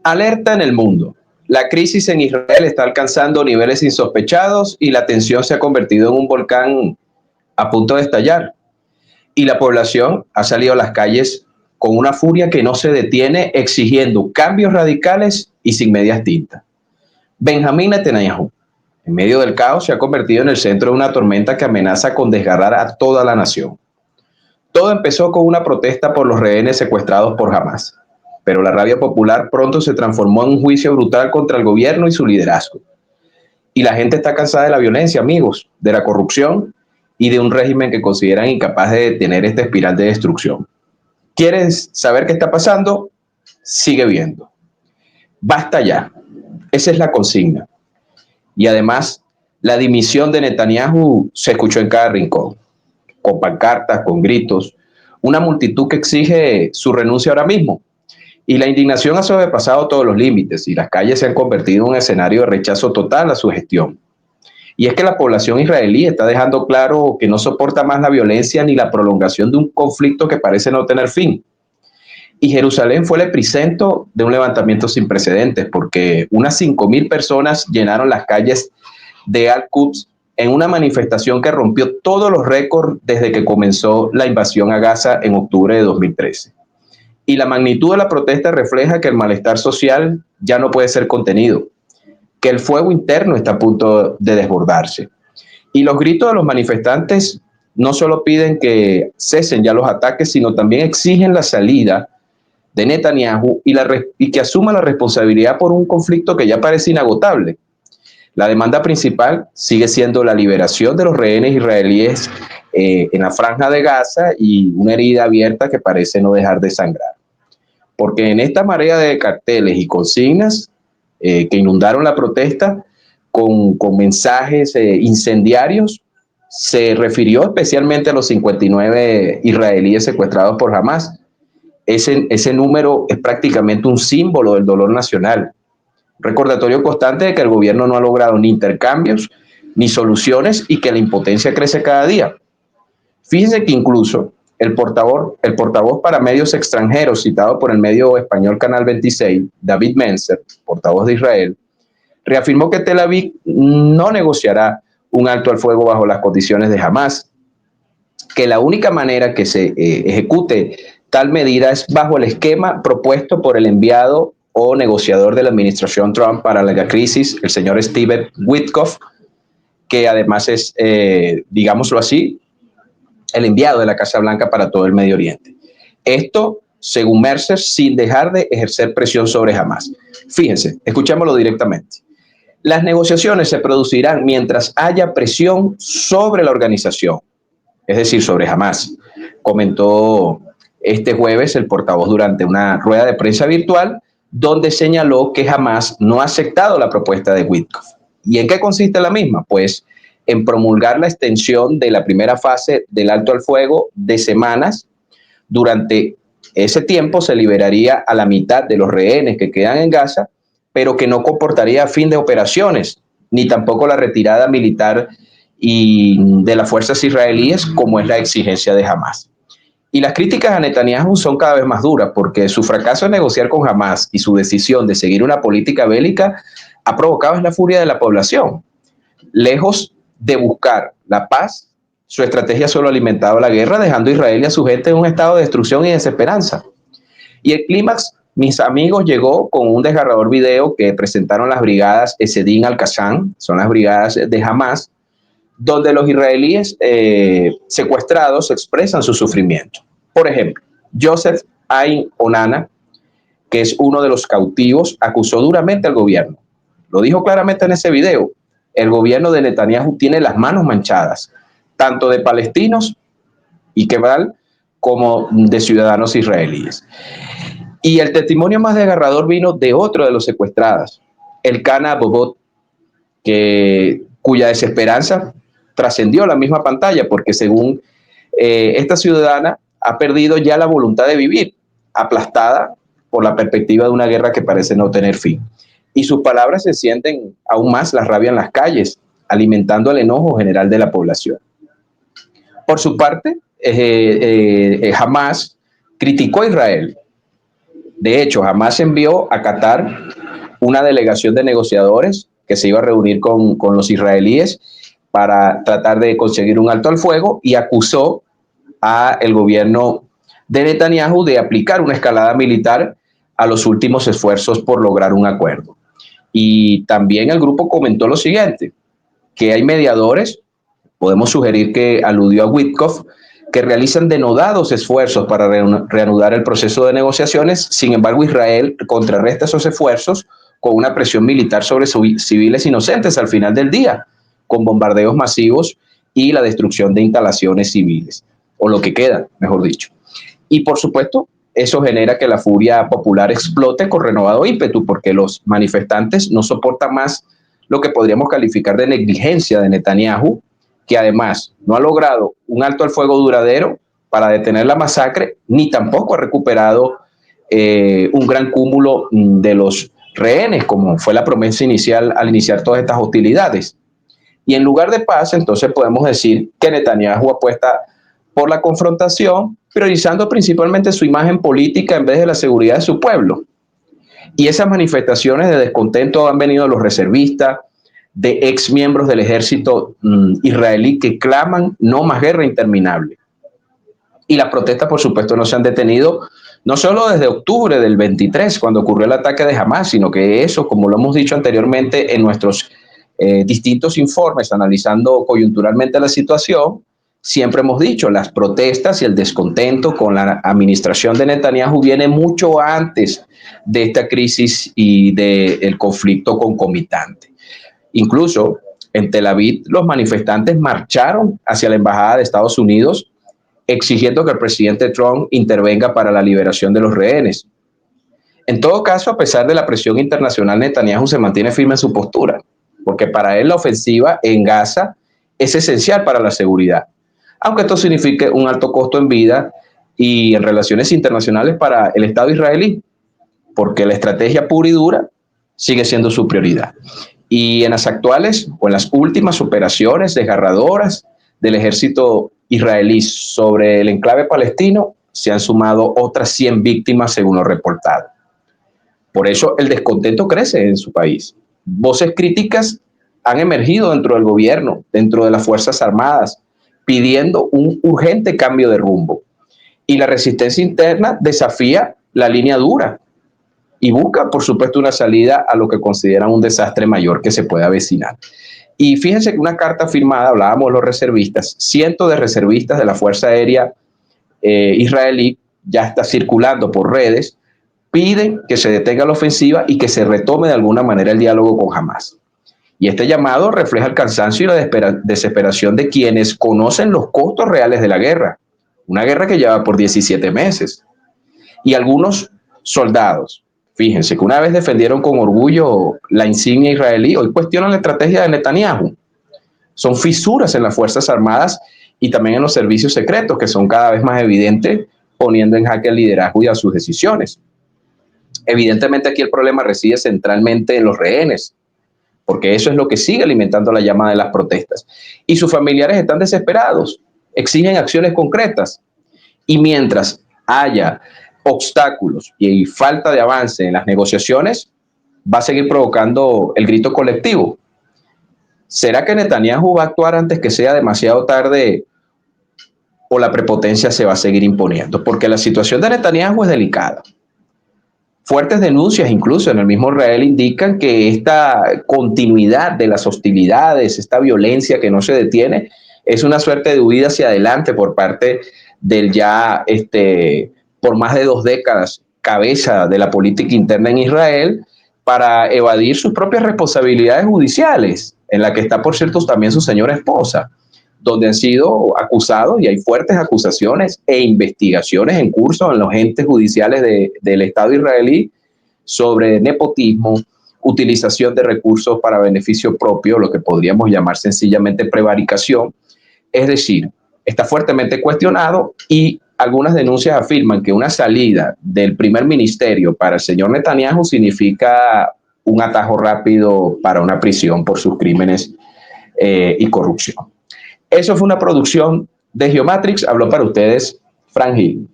Alerta en el mundo. La crisis en Israel está alcanzando niveles insospechados y la tensión se ha convertido en un volcán a punto de estallar. Y la población ha salido a las calles con una furia que no se detiene, exigiendo cambios radicales y sin medias tintas. Benjamín Netanyahu, en medio del caos, se ha convertido en el centro de una tormenta que amenaza con desgarrar a toda la nación. Todo empezó con una protesta por los rehenes secuestrados por Hamas, pero la rabia popular pronto se transformó en un juicio brutal contra el gobierno y su liderazgo. Y la gente está cansada de la violencia, amigos, de la corrupción y de un régimen que consideran incapaz de detener esta espiral de destrucción. ¿Quieres saber qué está pasando? Sigue viendo. Basta ya. Esa es la consigna. Y además, la dimisión de Netanyahu se escuchó en cada rincón, con pancartas, con gritos, una multitud que exige su renuncia ahora mismo. Y la indignación ha sobrepasado todos los límites y las calles se han convertido en un escenario de rechazo total a su gestión. Y es que la población israelí está dejando claro que no soporta más la violencia ni la prolongación de un conflicto que parece no tener fin. Y Jerusalén fue el epicentro de un levantamiento sin precedentes, porque unas 5.000 personas llenaron las calles de Al-Quds en una manifestación que rompió todos los récords desde que comenzó la invasión a Gaza en octubre de 2013. Y la magnitud de la protesta refleja que el malestar social ya no puede ser contenido, que el fuego interno está a punto de desbordarse. Y los gritos de los manifestantes no solo piden que cesen ya los ataques, sino también exigen la salida de Netanyahu y que asuma la responsabilidad por un conflicto que ya parece inagotable. La demanda principal sigue siendo la liberación de los rehenes israelíes en la franja de Gaza y una herida abierta que parece no dejar de sangrar. Porque en esta marea de carteles y consignas que inundaron la protesta con mensajes incendiarios, se refirió especialmente a los 59 israelíes secuestrados por Hamas. Ese número es prácticamente un símbolo del dolor nacional. Recordatorio constante de que el gobierno no ha logrado ni intercambios ni soluciones y que la impotencia crece cada día. Fíjense que incluso el portavoz para medios extranjeros citado por el medio español Canal 26, David Menzer, portavoz de Israel, reafirmó que Tel Aviv no negociará un alto al fuego bajo las condiciones de Hamas, que la única manera que se ejecute tal medida es bajo el esquema propuesto por el enviado o negociador de la administración Trump para la crisis, el señor Steve Witkoff, que además es, digámoslo así, el enviado de la Casa Blanca para todo el Medio Oriente. Esto, según Mercer, sin dejar de ejercer presión sobre Hamas. Fíjense, escuchémoslo directamente. Las negociaciones se producirán mientras haya presión sobre la organización, es decir, sobre Hamas, comentó este jueves el portavoz durante una rueda de prensa virtual donde señaló que Hamas no ha aceptado la propuesta de Witkoff. ¿Y en qué consiste la misma? Pues en promulgar la extensión de la primera fase del alto al fuego de semanas. Durante ese tiempo se liberaría a la mitad de los rehenes que quedan en Gaza, pero que no comportaría fin de operaciones, ni tampoco la retirada militar y de las fuerzas israelíes, como es la exigencia de Hamas. Y las críticas a Netanyahu son cada vez más duras, porque su fracaso en negociar con Hamas y su decisión de seguir una política bélica ha provocado la furia de la población. Lejos de buscar la paz, su estrategia solo ha alimentado la guerra, dejando a Israel y a su gente en un estado de destrucción y desesperanza. Y el clímax, mis amigos, llegó con un desgarrador video que presentaron las brigadas Esedin al-Qassam, son las brigadas de Hamas, donde los israelíes secuestrados expresan su sufrimiento. Por ejemplo, Joseph Ain Onana, que es uno de los cautivos, acusó duramente al gobierno. Lo dijo claramente en ese video. El gobierno de Netanyahu tiene las manos manchadas, tanto de palestinos y Kebal como de ciudadanos israelíes. Y el testimonio más desgarrador vino de otro de los secuestrados, el Kana Bobot, cuya desesperanza trascendió la misma pantalla, porque según esta ciudadana ha perdido ya la voluntad de vivir, aplastada por la perspectiva de una guerra que parece no tener fin. Y sus palabras encienden aún más la rabia en las calles, alimentando el enojo general de la población. Por su parte, Hamas criticó a Israel, De hecho, Hamás envió a Qatar una delegación de negociadores que se iba a reunir con los israelíes para tratar de conseguir un alto al fuego, y acusó a el gobierno de Netanyahu de aplicar una escalada militar a los últimos esfuerzos por lograr un acuerdo. Y también el grupo comentó lo siguiente, que hay mediadores, podemos sugerir que aludió a Witkoff, que realizan denodados esfuerzos para reanudar el proceso de negociaciones. Sin embargo, Israel contrarresta esos esfuerzos con una presión militar sobre civiles inocentes al final del día, con bombardeos masivos y la destrucción de instalaciones civiles, o lo que queda, mejor dicho. Y por supuesto, eso genera que la furia popular explote con renovado ímpetu, porque los manifestantes no soportan más lo que podríamos calificar de negligencia de Netanyahu, que además no ha logrado un alto al fuego duradero para detener la masacre, ni tampoco ha recuperado un gran cúmulo de los rehenes, como fue la promesa inicial al iniciar todas estas hostilidades. Y en lugar de paz, entonces podemos decir que Netanyahu apuesta por la confrontación, priorizando principalmente su imagen política en vez de la seguridad de su pueblo. Y esas manifestaciones de descontento han venido de los reservistas, de ex miembros del ejército israelí que claman no más guerra interminable. Y las protestas, por supuesto, no se han detenido, no solo desde octubre del 23, cuando ocurrió el ataque de Hamás, sino que eso, como lo hemos dicho anteriormente en nuestros distintos informes analizando coyunturalmente la situación, siempre hemos dicho, las protestas y el descontento con la administración de Netanyahu viene mucho antes de esta crisis y del conflicto concomitante. Incluso en Tel Aviv los manifestantes marcharon hacia la embajada de Estados Unidos exigiendo que el presidente Trump intervenga para la liberación de los rehenes. En todo caso, a pesar de la presión internacional, Netanyahu se mantiene firme en su postura, porque para él la ofensiva en Gaza es esencial para la seguridad, aunque esto signifique un alto costo en vida y en relaciones internacionales para el Estado israelí, porque la estrategia pura y dura sigue siendo su prioridad. Y en las actuales o en las últimas operaciones desgarradoras del ejército israelí sobre el enclave palestino, se han sumado otras 100 víctimas según lo reportado. Por eso el descontento crece en su país. Voces críticas han emergido dentro del gobierno, dentro de las Fuerzas Armadas, pidiendo un urgente cambio de rumbo. Y la resistencia interna desafía la línea dura y busca, por supuesto, una salida a lo que consideran un desastre mayor que se puede avecinar. Y fíjense que una carta firmada, hablábamos de los reservistas, cientos de reservistas de la Fuerza Aérea israelí ya está circulando por redes, piden que se detenga la ofensiva y que se retome de alguna manera el diálogo con Hamás. Y este llamado refleja el cansancio y la desesperación de quienes conocen los costos reales de la guerra, una guerra que lleva por 17 meses. Y algunos soldados, fíjense que una vez defendieron con orgullo la insignia israelí, hoy cuestionan la estrategia de Netanyahu. Son fisuras en las Fuerzas Armadas y también en los servicios secretos, que son cada vez más evidentes, poniendo en jaque el liderazgo y a sus decisiones. Evidentemente aquí el problema reside centralmente en los rehenes, porque eso es lo que sigue alimentando la llama de las protestas. Y sus familiares están desesperados, exigen acciones concretas. Y mientras haya obstáculos y falta de avance en las negociaciones, va a seguir provocando el grito colectivo. ¿Será que Netanyahu va a actuar antes que sea demasiado tarde o la prepotencia se va a seguir imponiendo? Porque la situación de Netanyahu es delicada. Fuertes denuncias, incluso en el mismo Israel, indican que esta continuidad de las hostilidades, esta violencia que no se detiene, es una suerte de huida hacia adelante por parte del ya, por más de 2 décadas, cabeza de la política interna en Israel, para evadir sus propias responsabilidades judiciales, en la que está, por cierto, también su señora esposa, donde han sido acusados y hay fuertes acusaciones e investigaciones en curso en los entes judiciales del Estado israelí sobre nepotismo, utilización de recursos para beneficio propio, lo que podríamos llamar sencillamente prevaricación. Es decir, está fuertemente cuestionado y algunas denuncias afirman que una salida del primer ministerio para el señor Netanyahu significa un atajo rápido para una prisión por sus crímenes y corrupción. Eso fue una producción de Geomatrix. Habló para ustedes Fran Gil.